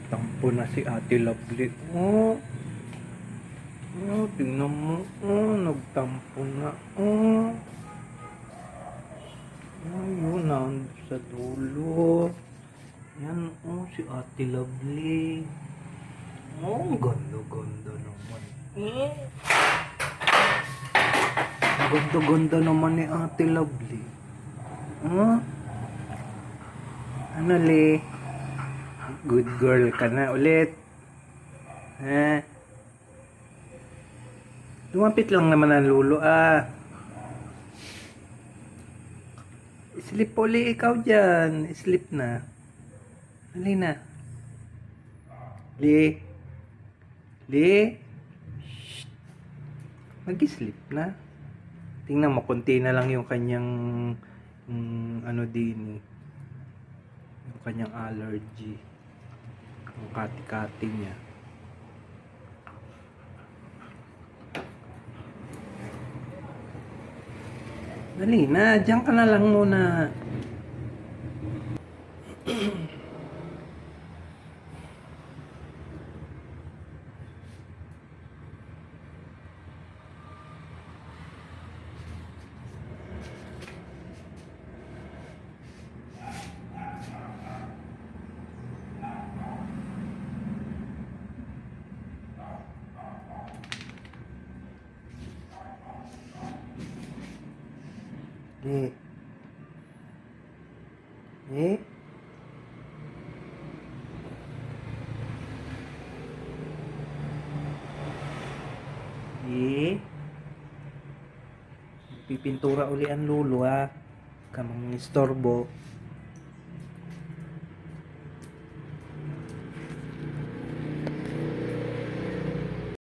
Tampo na si Ate Lovely. Oh, tingnan mo. Nagtampo na. Yun na, sa dulo. Yan, si Ate Lovely. Ang ganda-ganda naman. Ang ganda-ganda naman ni Ate Lovely. Ano, Le? Good girl ka na ulit. Lumapit lang naman ang lulo, Sleep uli ikaw dyan. Sleep na. Hali na. Le. Shh. Mag-sleep na. Tingnan mo, konti na lang yung kanyang ano din. Yung kanyang allergy. Yung kati-kati niya. Dali na, diyan ka na lang muna. Pipintura uli ang lulo, kamang istorbo.